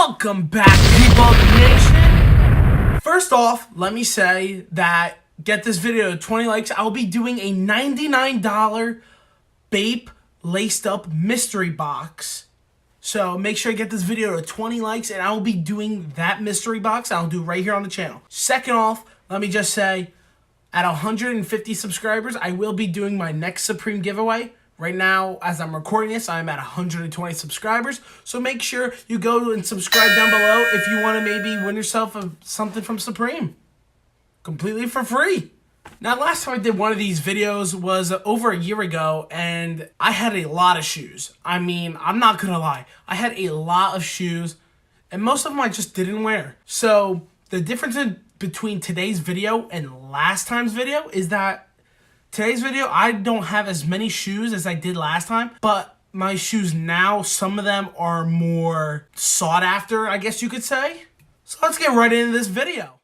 Welcome back, people of the nation. First off, let me say that get this video to 20 likes. I'll be doing a $99 Bape laced up mystery box. So make sure to get this video to 20 likes and I'll be doing that mystery box. I'll do right here on the channel. Second off, let me just say at 150 subscribers, I will be doing my next Supreme giveaway. Right now, as I'm recording this, I'm at 120 subscribers. So make sure you go and subscribe down below if you want to maybe win yourself something from Supreme. Completely for free. Now, last time I did one of these videos was over a year ago, and I had a lot of shoes. I mean, I'm not going to lie. I had a lot of shoes, and most of them I just didn't wear. So the difference between today's video and last time's video is that today's video, I don't have as many shoes as I did last time, but my shoes now, some of them are more sought after, I guess you could say. So let's get right into this video.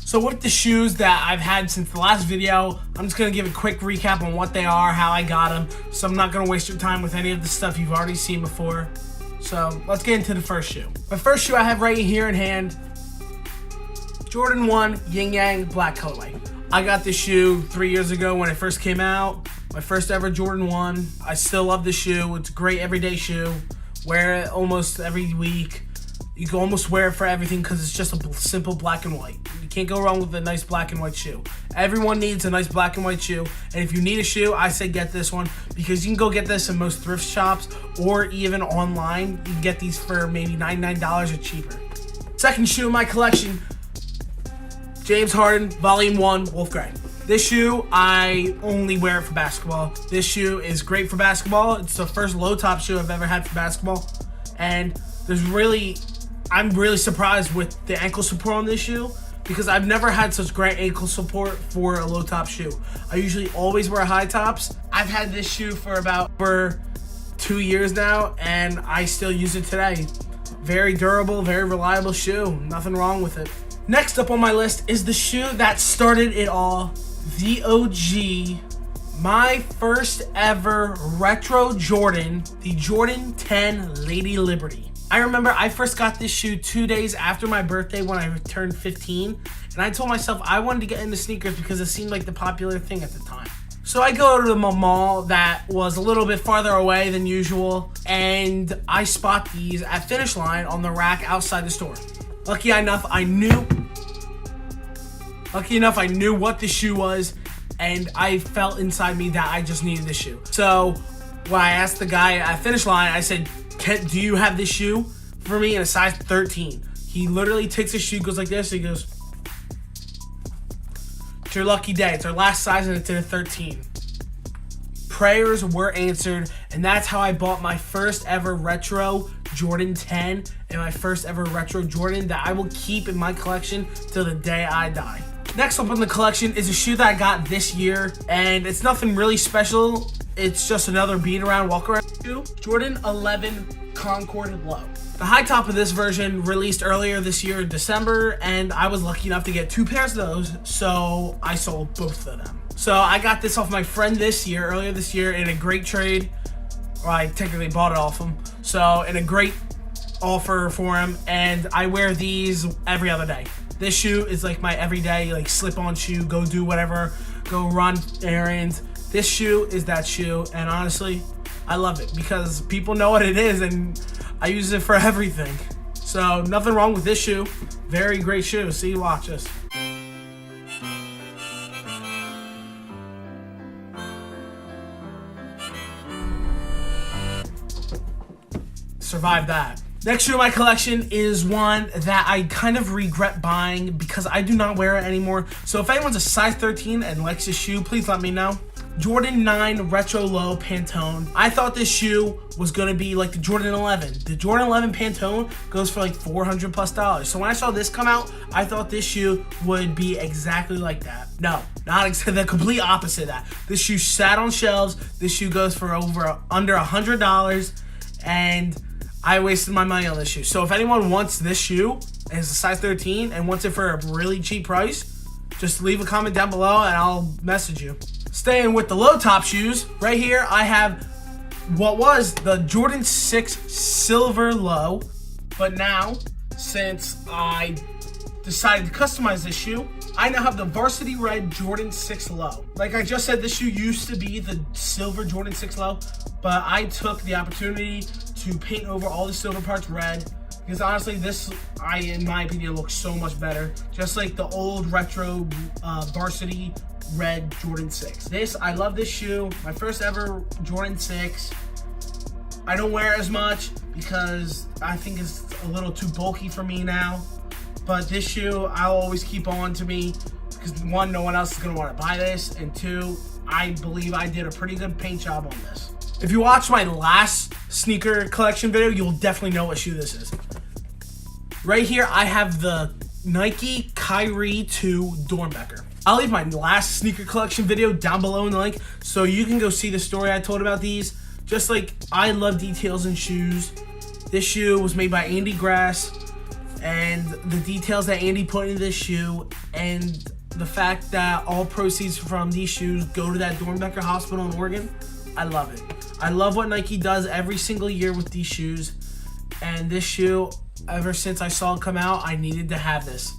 So with the shoes that I've had since the last video, I'm just going to give a quick recap on what they are, how I got them. So I'm not going to waste your time with any of the stuff you've already seen before. So let's get into the first shoe. My first shoe I have right here in hand, Jordan 1 Yin Yang black colorway. I got this shoe 3 years ago when it first came out. My first ever Jordan 1. I still love the shoe. It's a great everyday shoe. Wear it almost every week. You can almost wear it for everything because it's just a simple black and white. You can't go wrong with a nice black and white shoe. Everyone needs a nice black and white shoe. And if you need a shoe, I say get this one because you can go get this in most thrift shops or even online. You can get these for maybe $99 or cheaper. Second shoe in my collection, James Harden, Volume 1, Wolf Gray. This shoe, I only wear it for basketball. This shoe is great for basketball. It's the first low-top shoe I've ever had for basketball. And I'm really surprised with the ankle support on this shoe because I've never had such great ankle support for a low-top shoe. I usually always wear high tops. I've had this shoe for about 2 years now, and I still use it today. Very durable, very reliable shoe. Nothing wrong with it. Next up on my list is the shoe that started it all, the OG, my first ever retro Jordan, the Jordan 10 Lady Liberty. I remember I first got this shoe 2 days after my birthday when I turned 15, and I told myself I wanted to get into sneakers because it seemed like the popular thing at the time. So I go to the mall that was a little bit farther away than usual, and I spot these at Finish Line on the rack outside the store. Lucky enough, I knew what the shoe was, and I felt inside me that I just needed this shoe. So when I asked the guy at Finish Line, I said, do you have this shoe for me in a size 13? He literally takes his shoe, goes like this, and he goes, it's your lucky day. It's our last size, and it's in a 13. Prayers were answered, and that's how I bought my first ever retro Jordan 10 and my first ever retro Jordan that I will keep in my collection till the day I die. Next up in the collection is a shoe that I got this year, and it's nothing really special. It's just another beat around, walk around shoe. Jordan 11 Concord Low. The high top of this version released earlier this year in December, and I was lucky enough to get 2 pairs of those, so I sold both of them. So I got this off my friend earlier this year in a great trade. Well, I technically bought it off him. So in a great offer for him, and I wear these every other day. This shoe is like my everyday like slip-on shoe, go do whatever, go run errands. This shoe is that shoe, and honestly, I love it because people know what it is, and I use it for everything. So nothing wrong with this shoe. Very great shoe. See, watch this. Survive that. Next shoe in my collection is one that I kind of regret buying because I do not wear it anymore. So if anyone's a size 13 and likes this shoe, please let me know. Jordan 9 Retro Low Pantone. I thought this shoe was gonna be like the Jordan 11. The Jordan 11 Pantone goes for like $400+. So when I saw this come out, I thought this shoe would be exactly like that. No, not exactly, the complete opposite of that. This shoe sat on shelves. This shoe goes for under $100, and I wasted my money on this shoe. So if anyone wants this shoe and is a size 13 and wants it for a really cheap price, just leave a comment down below and I'll message you. Staying with the low top shoes, right here I have what was the Jordan 6 Silver Low, but now, since I decided to customize this shoe, I now have the Varsity Red Jordan 6 Low. Like I just said, this shoe used to be the silver Jordan 6 Low, but I took the opportunity to paint over all the silver parts red, because honestly, this, in my opinion, looks so much better. Just like the old retro Varsity Red Jordan 6. I love this shoe. My first ever Jordan 6. I don't wear it as much because I think it's a little too bulky for me now. But this shoe, I'll always keep on to me because one, no one else is gonna want to buy this, and two, I believe I did a pretty good paint job on this. If you watch my last sneaker collection video, you'll definitely know what shoe this is. Right here, I have the Nike Kyrie 2 Dornbecker. I'll leave my last sneaker collection video down below in the link so you can go see the story I told about these. Just like I love details in shoes. This shoe was made by Andy Grass, and the details that Andy put into this shoe, and the fact that all proceeds from these shoes go to that Dornbecker Hospital in Oregon, I love it. I love what Nike does every single year with these shoes, and this shoe, ever since I saw it come out, I needed to have this.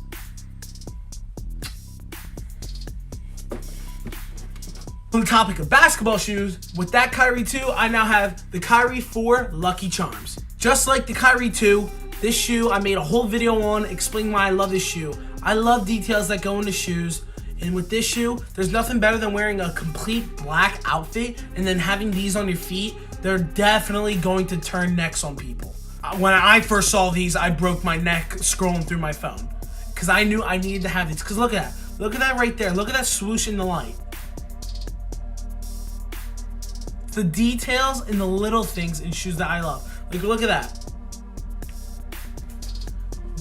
On the topic of basketball shoes, with that Kyrie 2, I now have the Kyrie 4 Lucky Charms. Just like the Kyrie 2, this shoe I made a whole video on explaining why I love this shoe. I love details that go into shoes, and with this shoe, there's nothing better than wearing a complete black outfit and then having these on your feet. They're definitely going to turn necks on people. When I first saw these, I broke my neck scrolling through my phone because I knew I needed to have these. Because look at that. Look at that right there. Look at that swoosh in the light. The details and the little things in shoes that I love. Like, look at that.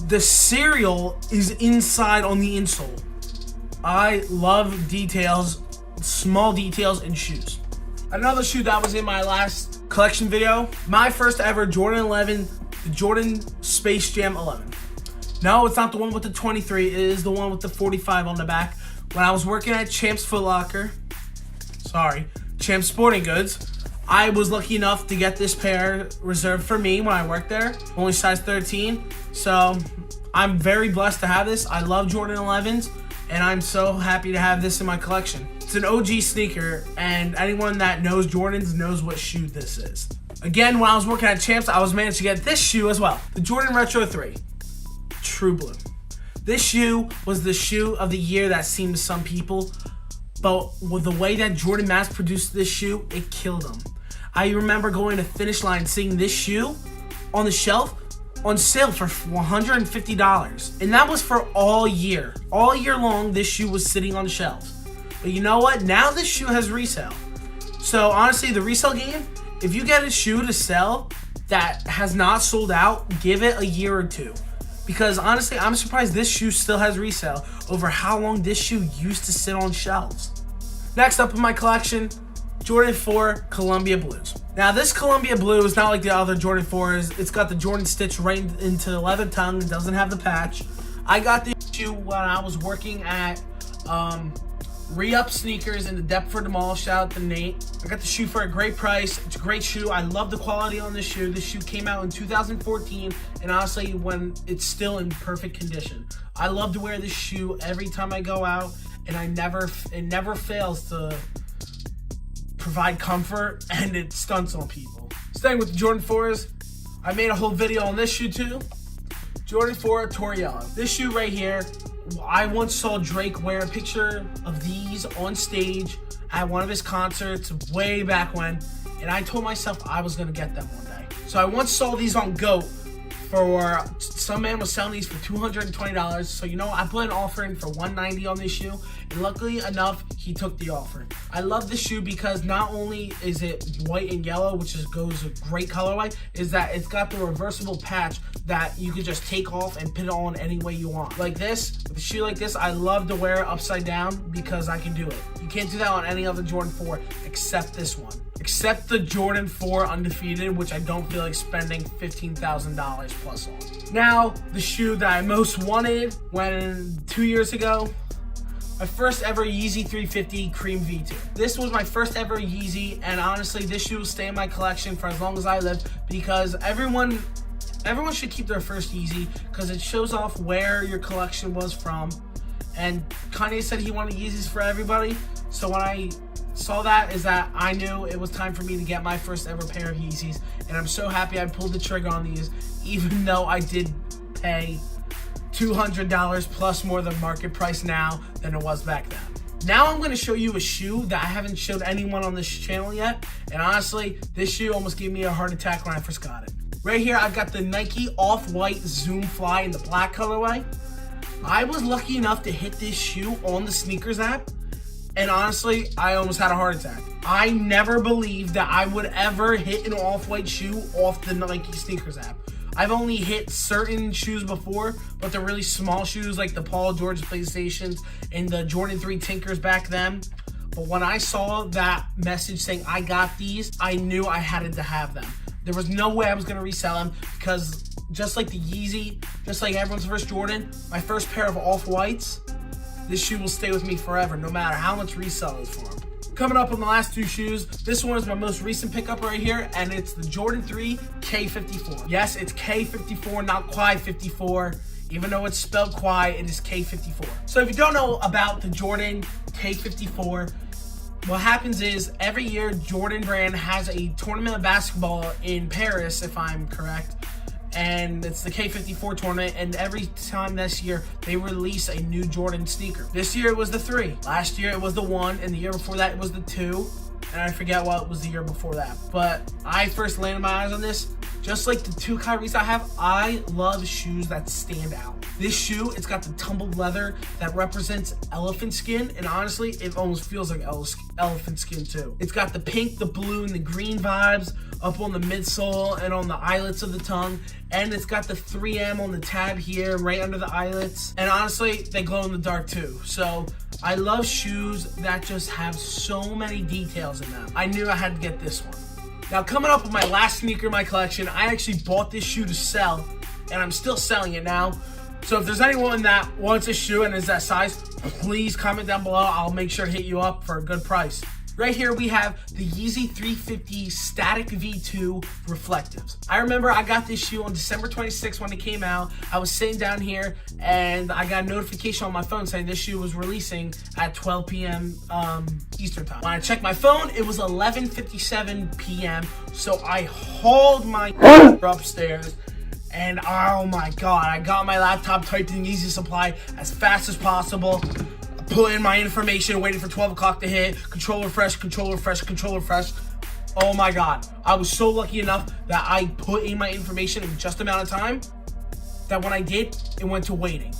The cereal is inside on the insole. I love details, small details in shoes. Another shoe that was in my last collection video, my first ever Jordan 11, the Jordan Space Jam 11. No, it's not the one with the 23, it is the one with the 45 on the back. When I was working at Champs Champs Sporting Goods, I was lucky enough to get this pair reserved for me when I worked there. Only size 13, so I'm very blessed to have this. I love Jordan 11s, and I'm so happy to have this in my collection. It's an OG sneaker, and anyone that knows Jordans knows what shoe this is. Again, when I was working at Champs, I was managed to get this shoe as well. The Jordan Retro 3, True Blue. This shoe was the shoe of the year that seemed to some people, but with the way that Jordan mass produced this shoe, it killed them. I remember going to Finish Line, seeing this shoe on the shelf on sale for $150. And that was for all year. All year long, this shoe was sitting on the shelves. But you know what? Now this shoe has resale. So honestly, the resale game, if you get a shoe to sell that has not sold out, give it a year or two. Because honestly, I'm surprised this shoe still has resale over how long this shoe used to sit on shelves. Next up in my collection, Jordan 4 Columbia Blues. Now this Columbia Blue is not like the other Jordan 4s. It's got the Jordan stitch right into the leather tongue. It doesn't have the patch. I got this shoe when I was working at Re-Up Sneakers in the Deptford Mall. Shout out to Nate. I got the shoe for a great price. It's a great shoe. I love the quality on this shoe. This shoe came out in 2014, and honestly, when it's still in perfect condition. I love to wear this shoe every time I go out, and it never fails to provide comfort, and it stunts on people. Staying with the Jordan 4s, I made a whole video on this shoe too. Jordan 4 Toriyama. This shoe right here, I once saw Drake wear a picture of these on stage at one of his concerts way back when, and I told myself I was gonna get them one day. So I once saw these on GOAT for, some man was selling these for $220. So you know, I put an offer in for $190 on this shoe, and luckily enough, he took the offer. I love this shoe because not only is it white and yellow, which goes a great colorway, is that it's got the reversible patch that you can just take off and put it on any way you want. Like this, with a shoe like this, I love to wear it upside down because I can do it. You can't do that on any other Jordan 4 except this one. Except the Jordan 4 Undefeated, which I don't feel like spending $15,000 plus on. Now, the shoe that I most wanted when 2 years ago, my first ever Yeezy 350 Cream V2. This was my first ever Yeezy, and honestly, this shoe will stay in my collection for as long as I live, because everyone should keep their first Yeezy, because it shows off where your collection was from. And Kanye said he wanted Yeezys for everybody, so when I saw that, I knew it was time for me to get my first ever pair of Yeezys, and I'm so happy I pulled the trigger on these, even though I did pay $200 plus more than market price now than it was back then. Now I'm going to show you a shoe that I haven't showed anyone on this channel yet, and honestly, this shoe almost gave me a heart attack when I first got it. Right here, I've got the Nike Off-White Zoom Fly in the black colorway. I was lucky enough to hit this shoe on the sneakers app, and honestly, I almost had a heart attack. I never believed that I would ever hit an off-white shoe off the Nike sneakers app. I've only hit certain shoes before, but they're really small shoes like the Paul George PlayStations and the Jordan 3 Tinkers back then. But when I saw that message saying I got these, I knew I had to have them. There was no way I was going to resell them, because just like the Yeezy, just like everyone's first Jordan, my first pair of off-whites, this shoe will stay with me forever, no matter how much resell is for them. Coming up on the last two shoes, this one is my most recent pickup right here, and it's the Jordan 3 K54. Yes, it's K54, not Quai 54. Even though it's spelled Quai, it is K54. So if you don't know about the Jordan K54, what happens is every year Jordan brand has a tournament of basketball in Paris, if I'm correct, and it's the K54 tournament, and every time this year they release a new Jordan sneaker. This year it was the 3, last year it was the 1, and the year before that it was the 2, and I forget what was the year before that. But I first landed my eyes on this. Just like the 2 Kyries I have, I love shoes that stand out. This shoe, it's got the tumbled leather that represents elephant skin, and honestly, it almost feels like elephant skin too. It's got the pink, the blue, and the green vibes up on the midsole and on the eyelets of the tongue, and it's got the 3M on the tab here, right under the eyelets, and honestly, they glow in the dark too. So I love shoes that just have so many details in them. I knew I had to get this one. Now, coming up with my last sneaker in my collection, I actually bought this shoe to sell, and I'm still selling it now. So if there's anyone that wants a shoe and is that size, please comment down below. I'll make sure to hit you up for a good price. Right here we have the Yeezy 350 Static V2 Reflectives. I remember I got this shoe on December 26th when it came out. I was sitting down here and I got a notification on my phone saying this shoe was releasing at 12 p.m. Eastern time. When I checked my phone, it was 11:57 p.m. So I hauled my upstairs, and oh my god, I got my laptop, typed in Yeezy Supply as fast as possible, put in my information, waiting for 12 o'clock to hit, control refresh, control refresh, control refresh. Oh my god, I was so lucky enough that I put in my information in just amount of time that when I did, it went to waiting.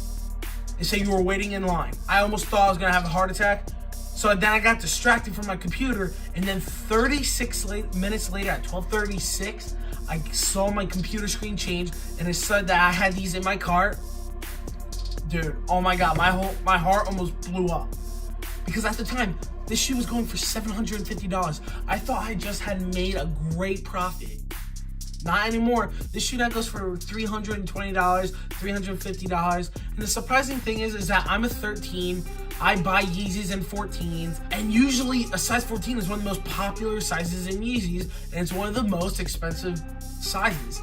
It said you were waiting in line. I almost thought I was gonna have a heart attack. So then I got distracted from my computer, and then 36 minutes later at 12:36, I saw my computer screen change, and it said that I had these in my cart. Dude, oh my god, my heart almost blew up. Because at the time, this shoe was going for $750. I thought I just had made a great profit. Not anymore. This shoe now goes for $320, $350. And the surprising thing is that I'm a 13. I buy Yeezys in 14s, and usually a size 14 is one of the most popular sizes in Yeezys, and it's one of the most expensive sizes.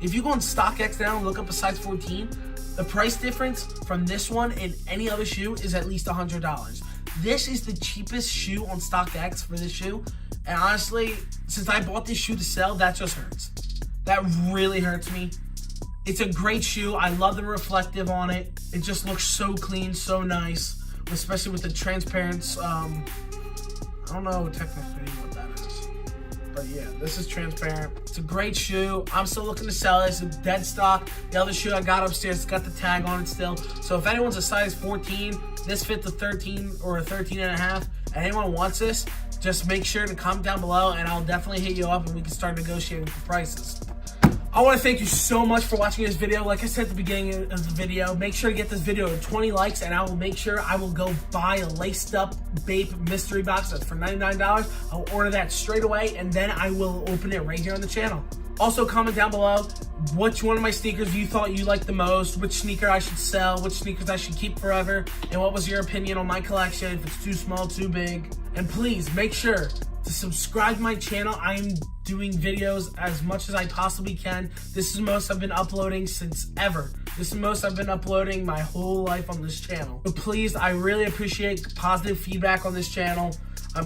If you go on StockX now and look up a size 14, the price difference from this one and any other shoe is at least $100. This is the cheapest shoe on StockX for this shoe, and honestly, since I bought this shoe to sell, that just hurts. That really hurts me. It's a great shoe. I love the reflective on it. It just looks so clean, so nice. Especially with the transparent, I don't know technically what that is, but yeah, this is transparent. It's a great shoe. I'm still looking to sell this. It's dead stock. The other shoe I got upstairs, it's got the tag on it still. So if anyone's a size 14, this fits a 13 or a 13 and a half, and anyone wants this, just make sure to comment down below, and I'll definitely hit you up and we can start negotiating for prices. I want to thank you so much for watching this video. Like I said at the beginning of the video, make sure to get this video to 20 likes, and I will make sure I will go buy a laced up Bape mystery box that's for $99. I'll order that straight away, and then I will open it right here on the channel. Also, comment down below which one of my sneakers you thought you liked the most, which sneaker I should sell, which sneakers I should keep forever, and what was your opinion on my collection, if it's too small, too big. And please make sure to subscribe to my channel. I'm doing videos as much as I possibly can. This is the most I've been uploading since ever. This is the most I've been uploading my whole life on this channel. But please, I really appreciate positive feedback on this channel.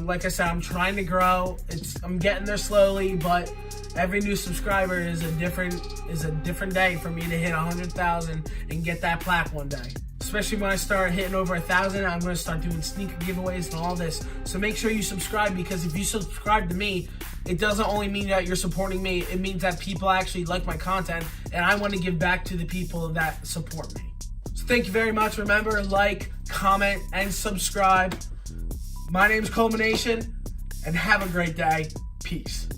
Like I said, I'm trying to grow. I'm getting there slowly, but every new subscriber is a different day for me to hit 100,000 and get that plaque one day. Especially when I start hitting over 1,000, I'm going to start doing sneaker giveaways and all this. So make sure you subscribe, because if you subscribe to me, it doesn't only mean that you're supporting me, it means that people actually like my content, and I want to give back to the people that support me. So thank you very much. Remember, like, comment, and subscribe. My name is Culmination, and have a great day. Peace.